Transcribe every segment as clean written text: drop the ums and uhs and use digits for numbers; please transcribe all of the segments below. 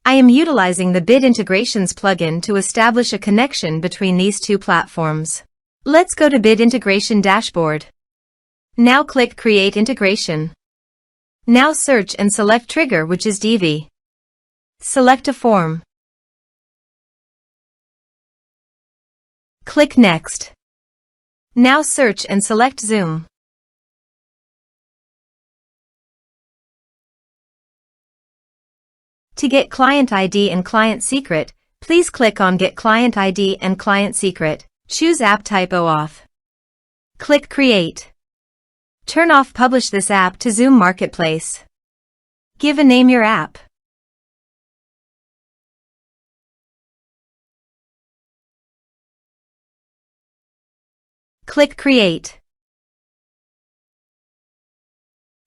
I am utilizing the Bit Integrations plugin to establish a connection between these two platforms. Let's go to Bit Integration Dashboard. Now click Create Integration. Now search and select Trigger, which is Divi. Select a form. Click Next. Now search and select Zoom. To get Client ID and Client Secret, please click on Get Client ID and Client Secret. Choose App Type OAuth. Click Create. Turn off Publish this app to Zoom Marketplace. Give a name your app. Click Create.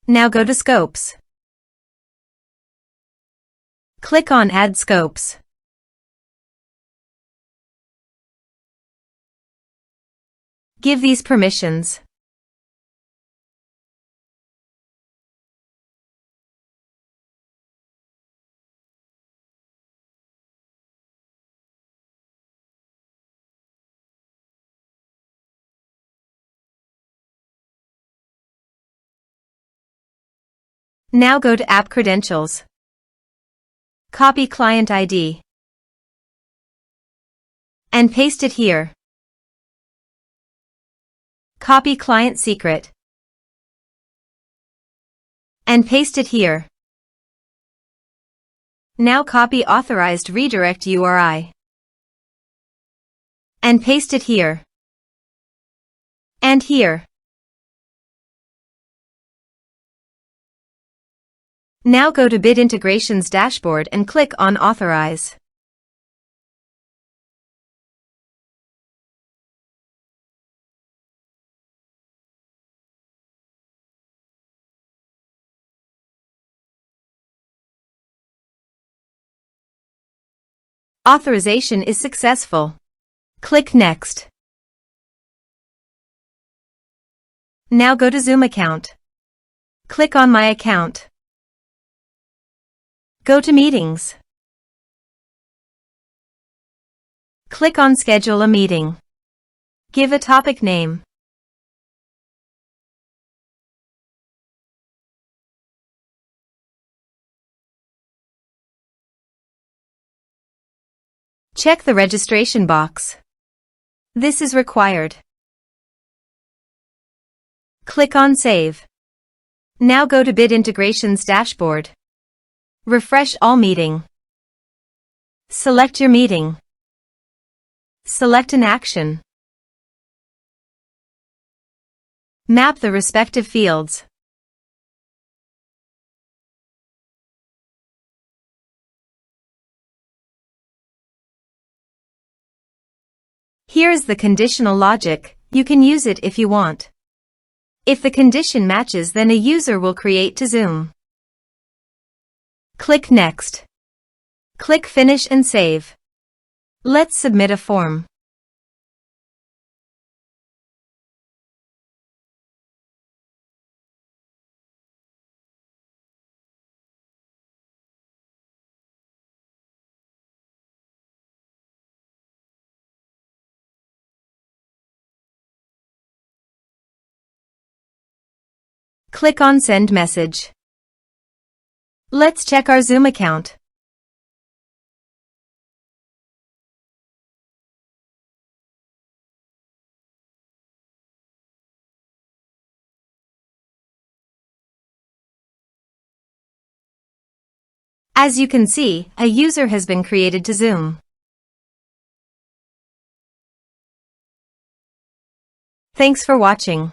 Now go to Scopes. Click on Add Scopes. Give these permissions. Now go to App Credentials. Copy Client ID and paste it here. Copy Client Secret and paste it here. Now copy Authorized Redirect URI and paste it here and here. Now go to Bit Integrations Dashboard and click on Authorize. Authorization is successful. Click Next. Now go to Zoom Account. Click on My Account. Go to Meetings. Click on Schedule a meeting. Give a topic name. Check the registration box. This is required. Click on Save. Now go to Bit Integrations Dashboard. Refresh all meeting. Select your meeting. Select an action. Map the respective fields. Here is the conditional logic. You can use it if you want. If the condition matches, then a user will create to Zoom. Click Next. Click Finish and Save. Let's submit a form. Click on Send Message. Let's check our Zoom account. As you can see, a user has been created to Zoom. Thanks for watching.